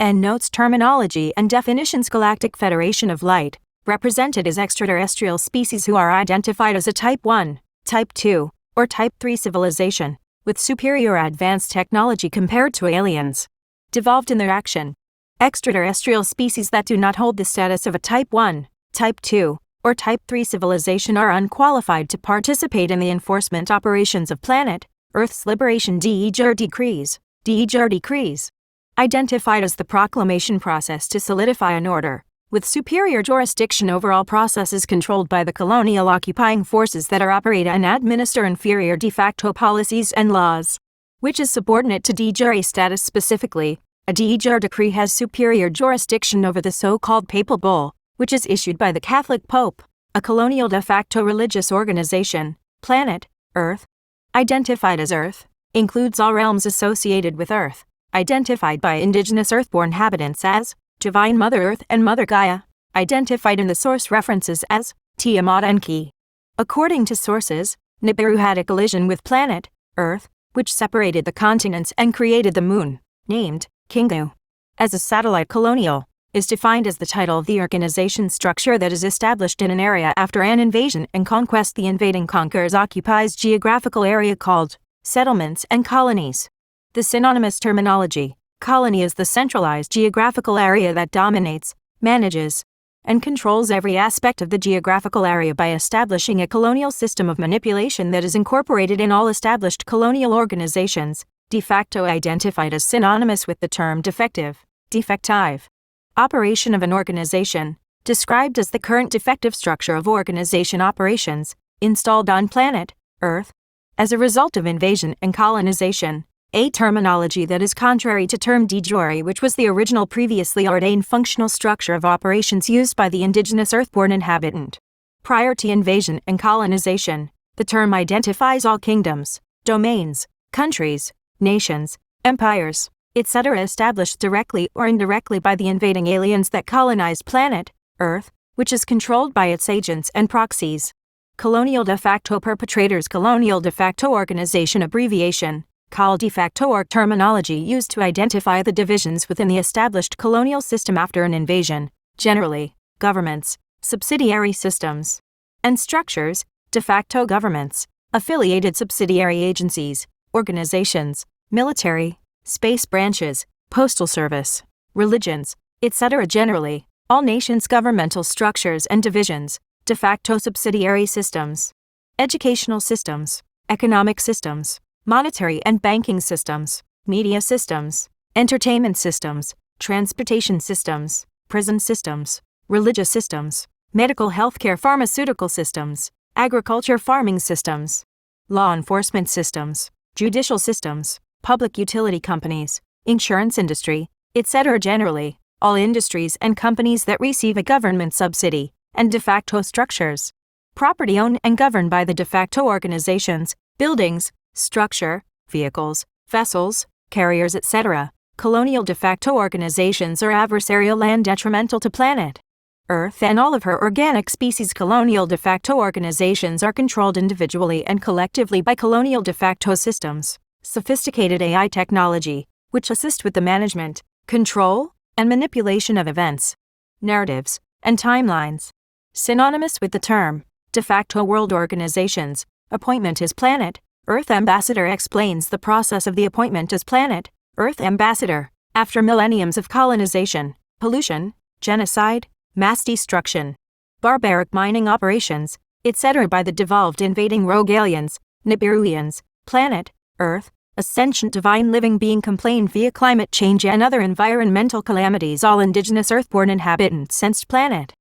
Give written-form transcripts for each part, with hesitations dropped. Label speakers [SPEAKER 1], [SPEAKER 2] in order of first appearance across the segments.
[SPEAKER 1] ENDNOTES Terminology and Definitions. Galactic Federation of Light, represented as extraterrestrial species who are identified as a Type 1, Type 2, or Type 3 civilization, with superior advanced technology compared to aliens. Devolved in their action. Extraterrestrial species that do not hold the status of a Type 1, Type 2, or Type 3 civilization are unqualified to participate in the enforcement operations of planet Earth's Liberation DE JURE DECREES, DE JURE DECREES. Identified as the proclamation process to solidify an order, with superior jurisdiction over all processes controlled by the colonial occupying forces that are operate and administer inferior de facto policies and laws, which is subordinate to de jure status. Specifically, a de jure decree has superior jurisdiction over the so-called papal bull, which is issued by the Catholic Pope, a colonial de facto religious organization. Planet Earth, identified as Earth, includes all realms associated with Earth, identified by indigenous Earthborn inhabitants as Divine Mother Earth and Mother Gaia, identified in the source references as Tiamat and Ki. According to sources, Nibiru had a collision with planet Earth, which separated the continents and created the moon, named Kingu. As a satellite, colonial is defined as the title of the organization structure that is established in an area after an invasion and conquest. The invading conquerors occupies geographical area called settlements and colonies. The synonymous terminology, colony, is the centralized geographical area that dominates, manages, and controls every aspect of the geographical area by establishing a colonial system of manipulation that is incorporated in all established colonial organizations. De facto, identified as synonymous with the term defective, defective. Operation of an organization, described as the current defective structure of organization operations, installed on planet Earth as a result of invasion and colonization. A terminology that is contrary to term de jure, which was the original previously ordained functional structure of operations used by the indigenous Earthborn inhabitant. Prior to invasion and colonization, the term identifies all kingdoms, domains, countries, nations, empires, etc. established directly or indirectly by the invading aliens that colonized planet Earth, which is controlled by its agents and proxies. Colonial de facto perpetrators. Colonial de facto organization abbreviation. Col de facto org, terminology used to identify the divisions within the established colonial system after an invasion, generally, governments, subsidiary systems, and structures, de facto governments, affiliated subsidiary agencies, organizations, military, space branches, postal service, religions, etc. Generally, all nations' governmental structures and divisions, de facto subsidiary systems, educational systems, economic systems, monetary and banking systems, media systems, entertainment systems, transportation systems, prison systems, religious systems, medical healthcare pharmaceutical systems, agriculture farming systems, law enforcement systems, judicial systems, public utility companies, insurance industry, etc. Generally, all industries and companies that receive a government subsidy, and de facto structures. Property owned and governed by the de facto organizations, buildings, structure, vehicles, vessels, carriers, etc. Colonial de facto organizations are adversarial land detrimental to planet Earth and all of her organic species. Colonial de facto organizations are controlled individually and collectively by colonial de facto systems, sophisticated AI technology, which assist with the management, control, and manipulation of events, narratives, and timelines. Synonymous with the term de facto world organizations, appointment as planet Earth ambassador explains the process of the appointment as planet Earth ambassador. After millenniums of colonization, pollution, genocide, mass destruction, barbaric mining operations, etc. by the devolved invading rogue aliens, Nibiruians, planet Earth, a sentient divine living being complained via climate change and other environmental calamities. All indigenous Earthborn inhabitants sensed planet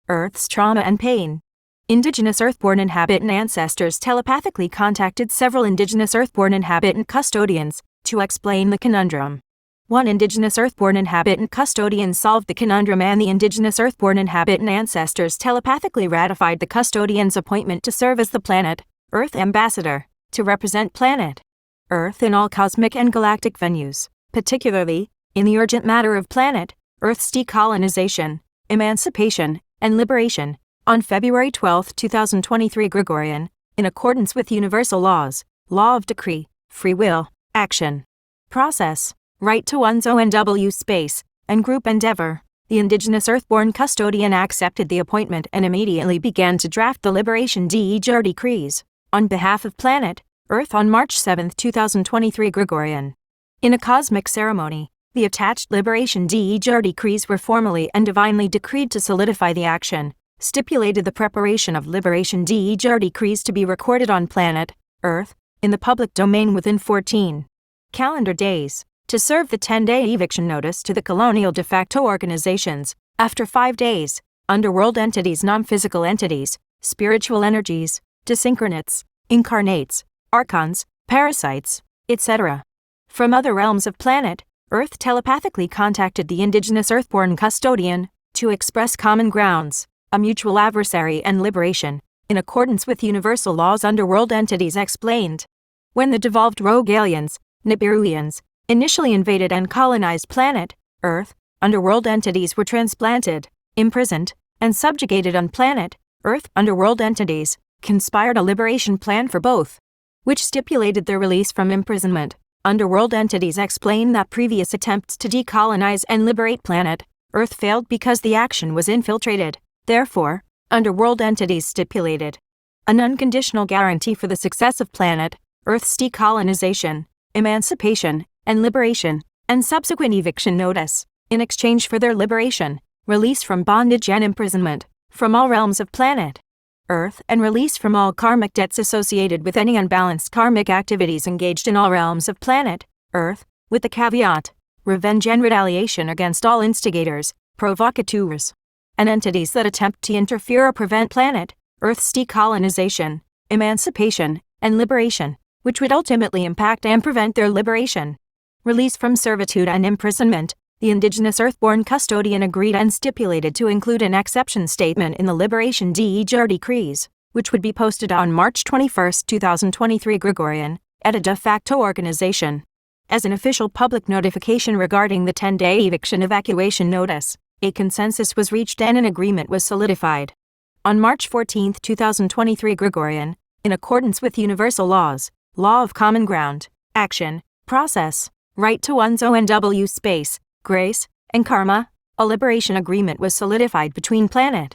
[SPEAKER 1] Earth's trauma and pain. Indigenous Earthborn inhabitant ancestors telepathically contacted several indigenous Earthborn inhabitant custodians to explain the conundrum. One indigenous Earthborn inhabitant custodian solved the conundrum, and the indigenous Earthborn inhabitant ancestors telepathically ratified the custodian's appointment to serve as the planet Earth ambassador, to represent planet Earth in all cosmic and galactic venues, particularly in the urgent matter of planet Earth's decolonization, emancipation, and liberation. On February 12, 2023 Gregorian, in accordance with universal laws, law of decree, free will, action, process, right to one's own space, and Group Endeavor, the Indigenous Earthborn custodian accepted the appointment and immediately began to draft the Liberation DE JURE Decrees on behalf of planet Earth on March 7, 2023 Gregorian. In a cosmic ceremony, the attached Liberation DE JURE Decrees were formally and divinely decreed to solidify the action, stipulated the preparation of Liberation DE JURE Decrees to be recorded on planet Earth in the public domain within 14 calendar days, to serve the 10-day eviction notice to the colonial de facto organizations, after 5 days, underworld entities, non-physical entities, spiritual energies, desynchronates, incarnates, archons, parasites, etc. from other realms of planet Earth telepathically contacted the Indigenous Earthborn custodian to express common grounds, a mutual adversary and liberation, in accordance with universal laws underworld entities explained. When the devolved rogue aliens, Nibiruians, initially invaded and colonized planet Earth, underworld entities were transplanted, imprisoned, and subjugated on planet Earth. Underworld entities conspired a liberation plan for both, which stipulated their release from imprisonment. Underworld entities explain that previous attempts to decolonize and liberate planet Earth failed because the action was infiltrated. Therefore, underworld entities stipulated an unconditional guarantee for the success of planet Earth's decolonization, emancipation, and liberation, and subsequent eviction notice, in exchange for their liberation, release from bondage and imprisonment, from all realms of planet Earth, and release from all karmic debts associated with any unbalanced karmic activities engaged in all realms of planet Earth, with the caveat, revenge and retaliation against all instigators, provocateurs, and entities that attempt to interfere or prevent planet Earth's decolonization, emancipation, and liberation, which would ultimately impact and prevent their liberation. Release from servitude and imprisonment, the Indigenous Earthborn custodian agreed and stipulated to include an exception statement in the Liberation DE JURE Decrees, which would be posted on March 21, 2023 Gregorian, at a de facto organization. As an official public notification regarding the 10-day eviction evacuation notice, a consensus was reached and an agreement was solidified. On March 14, 2023 Gregorian, in accordance with universal laws, law of common ground, action, process, right to one's ONW space, grace, and karma, a liberation agreement was solidified between planet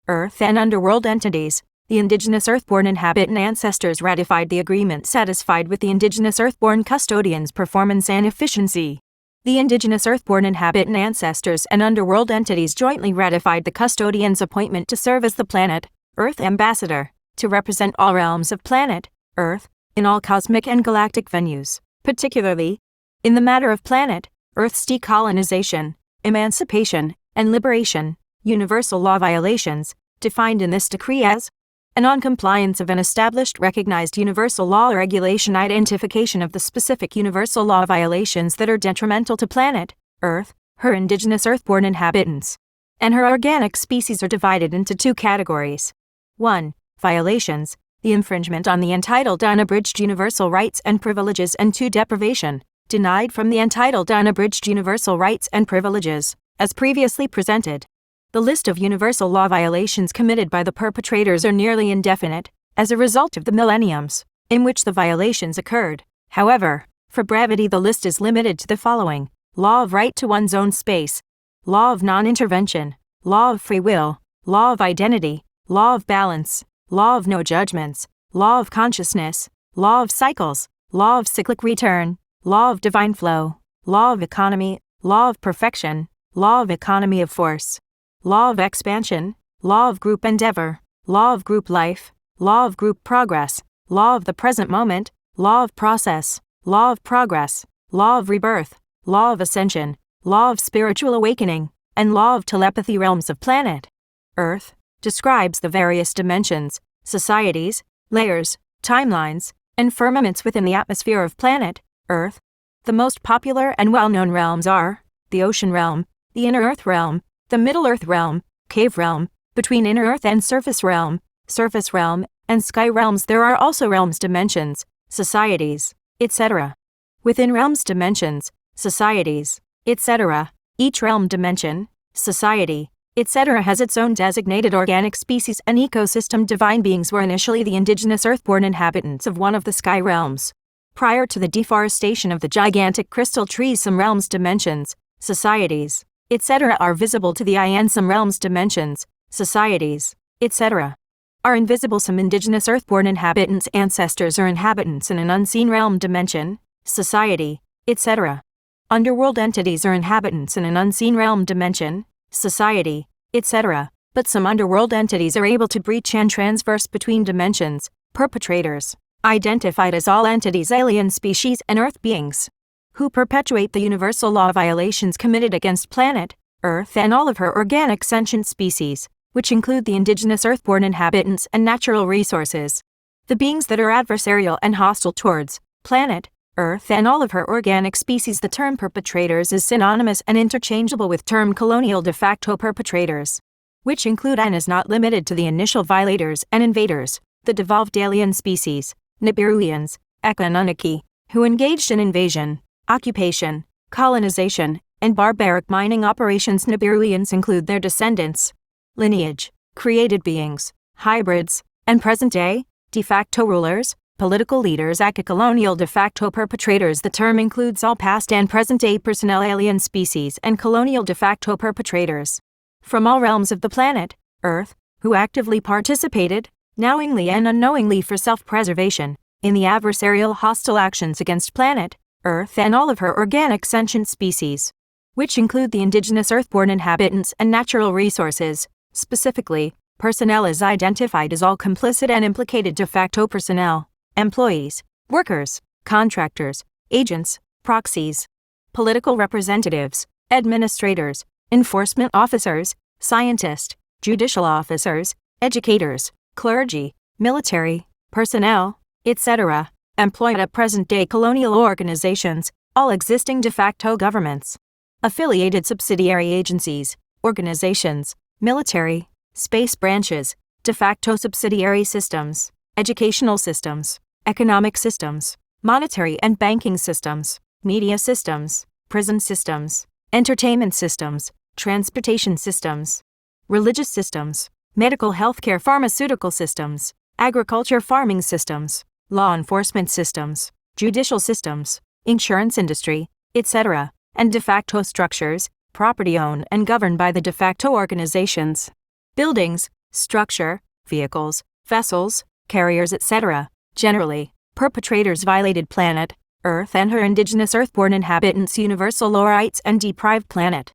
[SPEAKER 1] Earth and underworld entities. The Indigenous Earthborn inhabitant ancestors ratified the agreement, satisfied with the Indigenous Earthborn custodian's performance and efficiency. The Indigenous Earthborn inhabitant ancestors and underworld entities jointly ratified the custodian's appointment to serve as the planet Earth ambassador, to represent all realms of planet Earth, in all cosmic and galactic venues, particularly in the matter of planet Earth's decolonization, emancipation, and liberation, universal law violations, defined in this decree as a non-compliance of an established recognized universal law or regulation, identification of the specific universal law violations that are detrimental to planet Earth, her Indigenous Earthborn inhabitants, and her organic species are divided into 2 categories. 1. Violations, the infringement on the entitled unabridged universal rights and privileges, and 2. Deprivation, denied from the entitled unabridged universal rights and privileges, as previously presented. The list of universal law violations committed by the perpetrators are nearly indefinite, as a result of the millenniums in which the violations occurred. However, for brevity the list is limited to the following: law of right to one's own space, law of non-intervention, law of free will, law of identity, law of balance, law of no judgments, law of consciousness, law of cycles, law of cyclic return, law of divine flow, law of economy, law of perfection, law of economy of force, law of expansion, law of group endeavor, law of group life, law of group progress, law of the present moment, law of process, law of progress, law of rebirth, law of ascension, law of spiritual awakening, and law of telepathy. Realms of planet Earth describes the various dimensions, societies, layers, timelines, and firmaments within the atmosphere of planet Earth. The most popular and well-known realms are the ocean realm, the inner earth realm, the middle earth realm, cave realm, between inner earth and surface realm, and sky realms. There are also realms, dimensions, societies, etc. Within realms, dimensions, societies, etc., each realm, dimension, society, etc. has its own designated organic species and ecosystem. Divine beings were initially the Indigenous Earthborn inhabitants of one of the sky realms. Prior to the deforestation of the gigantic crystal trees, some realms, dimensions, societies, etc. are visible to the eye, and some realms, dimensions, societies, etc. are invisible. Some indigenous earthborn inhabitants' ancestors are inhabitants in an unseen realm, dimension, society, etc. Underworld entities are inhabitants in an unseen realm, dimension, society, etc. But some underworld entities are able to breach and transverse between dimensions. Perpetrators, identified as all entities, alien species, and Earth beings, who perpetuate the universal law violations committed against planet Earth and all of her organic sentient species, which include the indigenous earthborn inhabitants and natural resources. The beings that are adversarial and hostile towards planet Earth and all of her organic species. The term perpetrators is synonymous and interchangeable with term colonial de facto perpetrators, which include and is not limited to the initial violators and invaders, the devolved alien species, Nibiruians, Anunnaki, who engaged in invasion, occupation, colonization, and barbaric mining operations. Nibiruians include their descendants, lineage, created beings, hybrids, and present-day, de facto rulers, political leaders. Colonial de facto perpetrators. The term includes all past and present-day personnel, alien species, and colonial de facto perpetrators from all realms of the planet Earth, who actively participated, knowingly and unknowingly for self-preservation, in the adversarial hostile actions against planet Earth and all of her organic sentient species, which include the indigenous earthborn inhabitants and natural resources. Specifically, personnel is identified as all complicit and implicated de facto personnel, employees, workers, contractors, agents, proxies, political representatives, administrators, enforcement officers, scientists, judicial officers, educators, clergy, military, personnel, etc., employed at present-day colonial organizations, all existing de facto governments, affiliated subsidiary agencies, organizations, military, space branches, de facto subsidiary systems, educational systems, economic systems, monetary and banking systems, media systems, prison systems, entertainment systems, transportation systems, religious systems, medical healthcare pharmaceutical systems, agriculture farming systems, law enforcement systems, judicial systems, insurance industry, etc., and de facto structures, property owned and governed by the de facto organizations, buildings, structure, vehicles, vessels, carriers, etc. Generally, perpetrators violated planet Earth and her indigenous earthborn inhabitants' universal law rights and deprived planet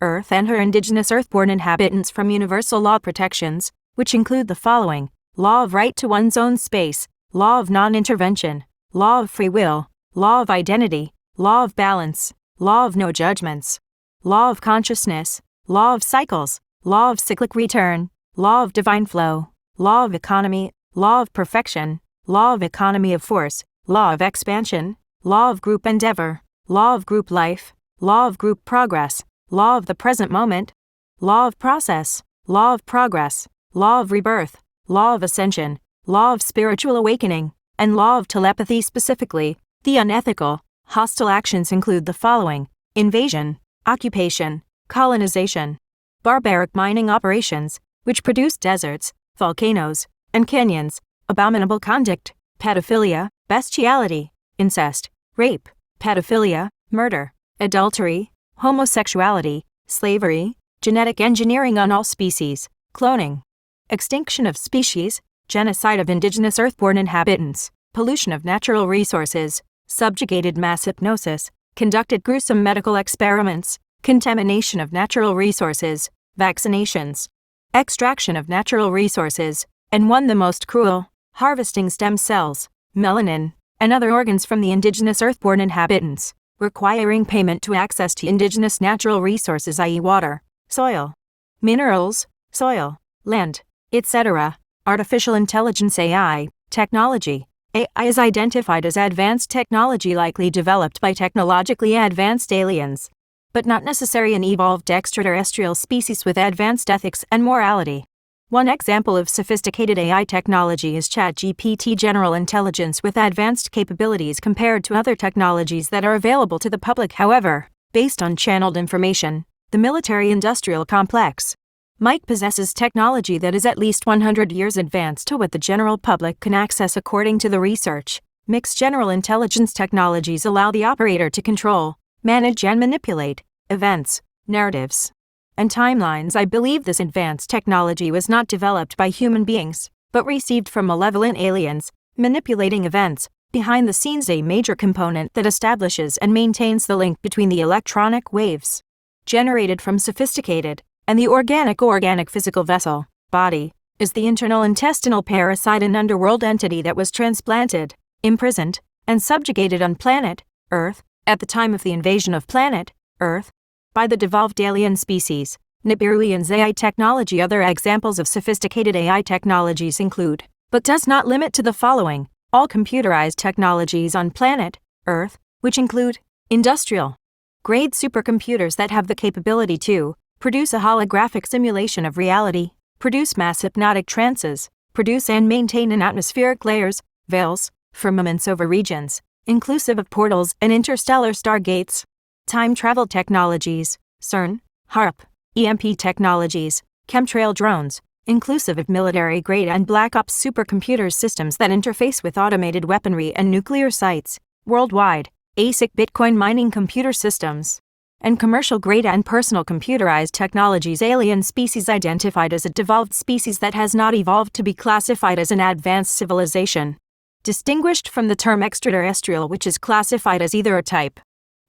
[SPEAKER 1] Earth and her indigenous earthborn inhabitants from universal law protections, which include the following: law of right to one's own space, law of non-intervention, law of free will, law of identity, law of balance, law of no judgments, law of consciousness, law of cycles, law of cyclic return, law of divine flow, law of economy, law of perfection, law of economy of force, law of expansion, law of group endeavor, law of group life, law of group progress, law of the present moment, law of process, law of progress, law of rebirth, law of ascension, law of spiritual awakening, and law of telepathy. Specifically, the unethical, hostile actions include the following: invasion, occupation, colonization, barbaric mining operations, which produce deserts, volcanoes, and canyons, abominable conduct, pedophilia, bestiality, incest, rape, pedophilia, murder, adultery, homosexuality, slavery, genetic engineering on all species, cloning, extinction of species, genocide of indigenous earthborn inhabitants, pollution of natural resources, subjugated mass hypnosis, conducted gruesome medical experiments, contamination of natural resources, vaccinations, extraction of natural resources, and one the most cruel, harvesting stem cells, melanin, and other organs from the indigenous earthborn inhabitants, requiring payment to access to indigenous natural resources, i.e. water, soil, minerals, soil, land, etc. Artificial intelligence (AI) technology. AI is identified as advanced technology likely developed by technologically advanced aliens, but not necessarily an evolved extraterrestrial species with advanced ethics and morality. One example of sophisticated AI technology is ChatGPT general intelligence with advanced capabilities compared to other technologies that are available to the public. However, based on channeled information, the military-industrial complex might possesses technology that is at least 100 years advanced to what the general public can access. According to the research, mixed general intelligence technologies allow the operator to control, manage and manipulate events, narratives, and timelines. I believe this advanced technology was not developed by human beings, but received from malevolent aliens, manipulating events. Behind the scenes, a major component that establishes and maintains the link between the electronic waves generated from sophisticated and the organic physical vessel, body, is the internal intestinal parasite, an underworld entity that was transplanted, imprisoned, and subjugated on planet Earth at the time of the invasion of planet Earth by the devolved alien species, Nibiruians. AI technology. Other examples of sophisticated AI technologies include, but does not limit to, the following: all computerized technologies on planet Earth, which include industrial grade supercomputers that have the capability to produce a holographic simulation of reality, produce mass hypnotic trances, produce and maintain an atmospheric layers, veils, firmaments over regions, inclusive of portals and interstellar stargates. Time travel technologies, CERN, HARP, EMP technologies, chemtrail drones, inclusive of military-grade and black ops supercomputers, systems that interface with automated weaponry and nuclear sites, worldwide, ASIC Bitcoin mining computer systems, and commercial-grade and personal computerized technologies. Alien species identified as a devolved species that has not evolved to be classified as an advanced civilization, distinguished from the term extraterrestrial, which is classified as either a type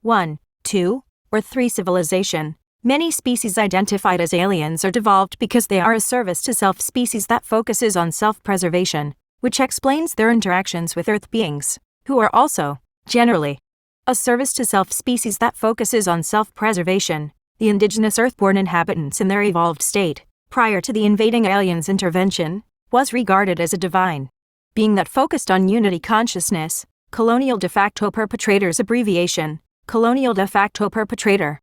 [SPEAKER 1] 1, 2, or 3 civilization. Many species identified as aliens are devolved because they are a service to self species that focuses on self-preservation, which explains their interactions with Earth beings, who are also, generally, a service to self species that focuses on self-preservation. The indigenous Earthborn inhabitants in their evolved state, prior to the invading aliens' intervention, was regarded as a divine being that focused on unity consciousness. Colonial de facto perpetrators. Abbreviation, colonial de facto perpetrator.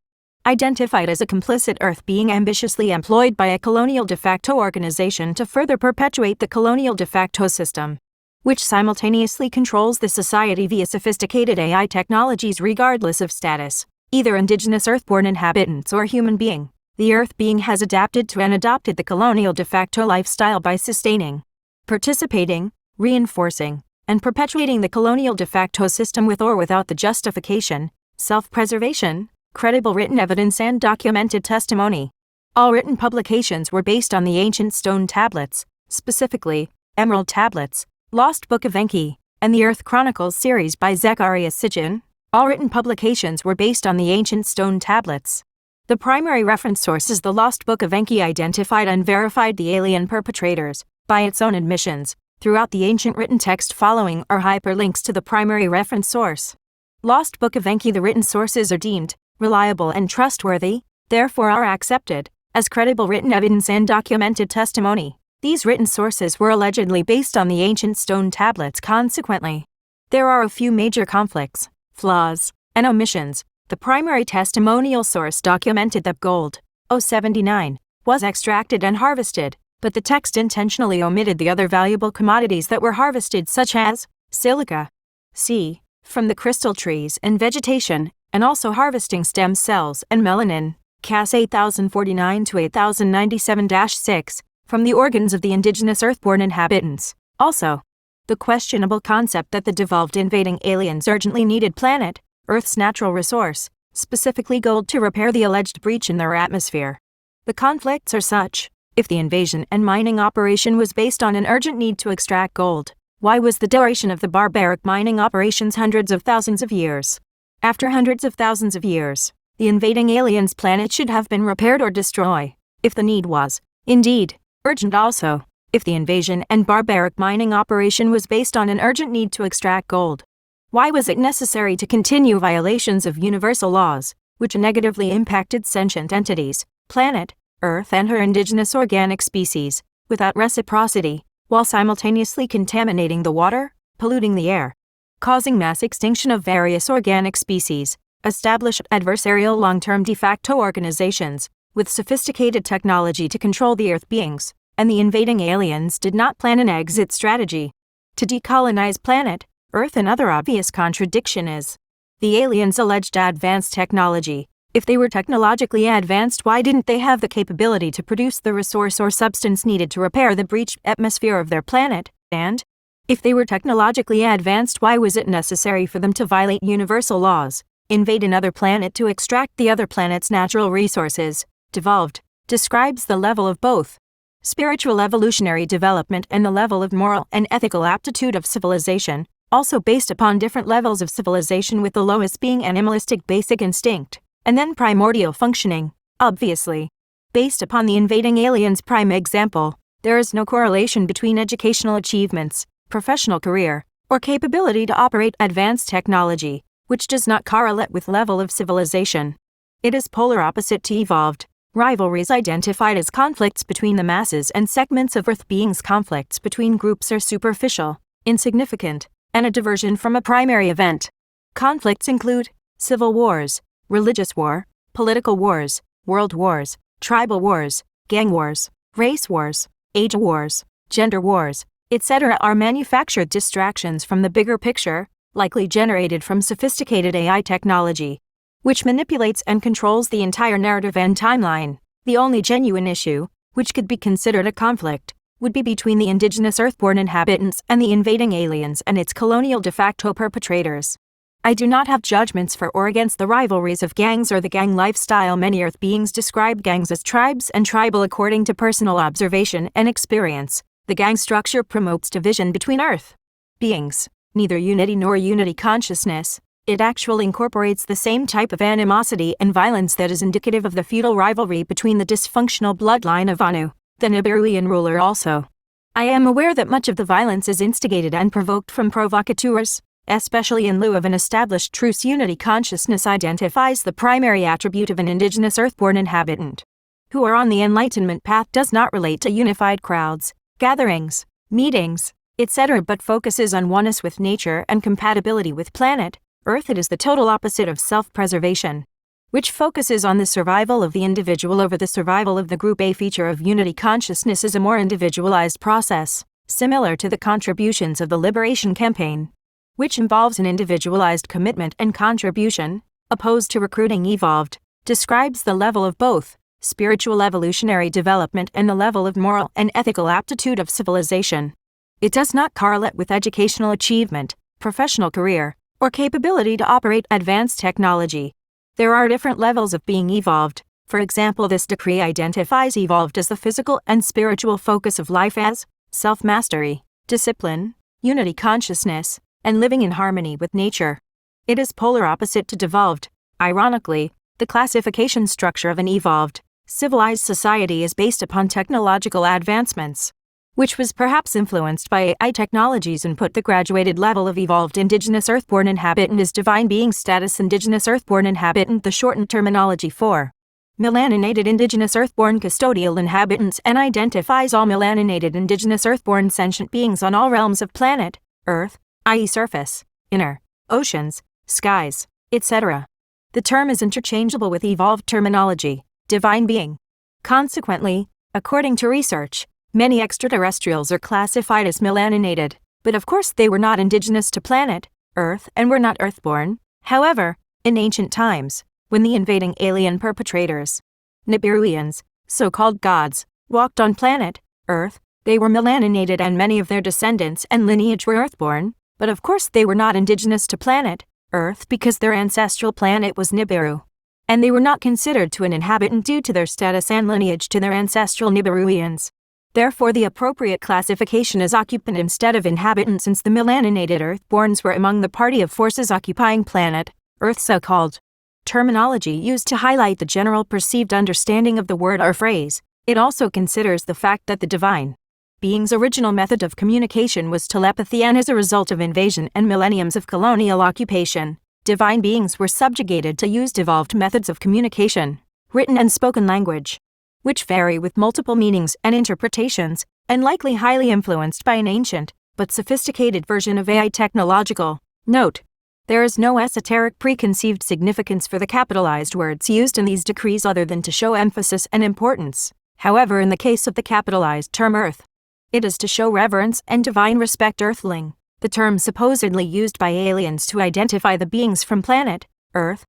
[SPEAKER 1] Identified as a complicit Earth being ambitiously employed by a colonial de facto organization to further perpetuate the colonial de facto system, which simultaneously controls the society via sophisticated AI technologies regardless of status, either indigenous Earthborn inhabitants or human being. The Earth being has adapted to and adopted the colonial de facto lifestyle by sustaining, participating, reinforcing, and perpetuating the colonial de facto system with or without the justification, self-preservation, credible written evidence and documented testimony. All written publications were based on the ancient stone tablets, specifically, Emerald Tablets, Lost Book of Enki, and the Earth Chronicles series by Zechariah Sitchin. All written publications were based on the ancient stone tablets. The primary reference source is the Lost Book of Enki. Identified and verified the alien perpetrators, by its own admissions, throughout the ancient written text. Following are hyperlinks to the primary reference source. Lost Book of Enki. The written sources are deemed reliable and trustworthy, therefore are accepted as credible written evidence and documented testimony. These written sources were allegedly based on the ancient stone tablets. Consequently, there are a few major conflicts, flaws, and omissions. The primary testimonial source documented that gold, 079, was extracted and harvested, but the text intentionally omitted the other valuable commodities that were harvested, such as silica, C, from the crystal trees and vegetation, and also harvesting stem cells and melanin, Cas 8049 to 8097-6, from the organs of the indigenous Earthborn inhabitants. Also, the questionable concept that the devolved invading aliens urgently needed planet Earth's natural resource, specifically gold, to repair the alleged breach in their atmosphere. The conflicts are such: if the invasion and mining operation was based on an urgent need to extract gold, why was the duration of the barbaric mining operations hundreds of thousands of years? After hundreds of thousands of years, the invading aliens' planet should have been repaired or destroyed, if the need was, indeed, urgent. Also, if the invasion and barbaric mining operation was based on an urgent need to extract gold, why was it necessary to continue violations of universal laws, which negatively impacted sentient entities, planet Earth and her indigenous organic species, without reciprocity, while simultaneously contaminating the water, polluting the air, causing mass extinction of various organic species, establish adversarial long-term de facto organizations, with sophisticated technology to control the Earth beings, and the invading aliens did not plan an exit strategy to decolonize planet Earth. Another obvious contradiction is the aliens' alleged advanced technology. If they were technologically advanced, why didn't they have the capability to produce the resource or substance needed to repair the breached atmosphere of their planet? And if they were technologically advanced, why was it necessary for them to violate universal laws, invade another planet to extract the other planet's natural resources. Devolved describes the level of both spiritual evolutionary development and the level of moral and ethical aptitude of civilization, also based upon different levels of civilization, with the lowest being animalistic basic instinct, and then primordial functioning. Obviously, based upon the invading aliens prime example, there is no correlation between educational achievements, professional career, or capability to operate advanced technology, which does not correlate with level of civilization. It is polar opposite to evolved. Rivalries identified as conflicts between the masses and segments of Earth beings. Conflicts between groups are superficial, insignificant, and a diversion from a primary event. Conflicts include civil wars, religious war, political wars, world wars, tribal wars, gang wars, race wars, age wars, gender wars, etc. are manufactured distractions from the bigger picture, likely generated from sophisticated AI technology, which manipulates and controls the entire narrative and timeline. The only genuine issue, which could be considered a conflict, would be between the indigenous Earthborn inhabitants and the invading aliens and its colonial de facto perpetrators. I do not have judgments for or against the rivalries of gangs or the gang lifestyle. Many Earth beings describe gangs as tribes and tribal according to personal observation and experience. The gang structure promotes division between Earth beings, neither unity nor unity consciousness. It actually incorporates the same type of animosity and violence that is indicative of the feudal rivalry between the dysfunctional bloodline of Anu, the Nibiruian ruler also. I am aware that much of the violence is instigated and provoked from provocateurs, especially in lieu of an established truce. Unity consciousness identifies the primary attribute of an indigenous Earthborn inhabitant who are on the enlightenment path, does not relate to unified crowds, gatherings, meetings, etc., but focuses on oneness with nature and compatibility with planet Earth. It is the total opposite of self-preservation, which focuses on the survival of the individual over the survival of the group. A feature of unity consciousness is a more individualized process, similar to the contributions of the Liberation campaign, which involves an individualized commitment and contribution, opposed to recruiting. Evolved describes the level of both spiritual evolutionary development and the level of moral and ethical aptitude of civilization. It does not correlate with educational achievement, professional career, or capability to operate advanced technology. There are different levels of being evolved. For example, this decree identifies evolved as the physical and spiritual focus of life as self-mastery, discipline, unity consciousness, and living in harmony with nature. It is polar opposite to devolved. Ironically, the classification structure of an evolved, civilized society is based upon technological advancements, which was perhaps influenced by AI technologies, and put the graduated level of evolved indigenous Earthborn inhabitant as divine being status. Indigenous Earthborn inhabitant, the shortened terminology for melaninated indigenous Earthborn custodial inhabitants, and identifies all melaninated indigenous Earthborn sentient beings on all realms of planet Earth, i.e. surface, inner, oceans, skies, etc. The term is interchangeable with evolved terminology, divine being. Consequently, according to research, many extraterrestrials are classified as melaninated, but of course they were not indigenous to planet Earth and were not Earthborn. However, in ancient times, when the invading alien perpetrators, Nibiruians, so-called gods, walked on planet Earth, they were melaninated, and many of their descendants and lineage were Earthborn, but of course they were not indigenous to planet Earth because their ancestral planet was Nibiru, and they were not considered to an inhabitant due to their status and lineage to their ancestral Nibiruians. Therefore, the appropriate classification is occupant instead of inhabitant, since the melaninated Earthborns were among the party of forces occupying planet Earth. So-called terminology used to highlight the general perceived understanding of the word or phrase. It also considers the fact that the divine being's original method of communication was telepathy, and as a result of invasion and millenniums of colonial occupation, divine beings were subjugated to use evolved methods of communication, written and spoken language, which vary with multiple meanings and interpretations, and likely highly influenced by an ancient but sophisticated version of AI technological. Note: there is no esoteric preconceived significance for the capitalized words used in these decrees other than to show emphasis and importance. However, in the case of the capitalized term Earth, it is to show reverence and divine respect. Earthling, the term supposedly used by aliens to identify the beings from planet Earth,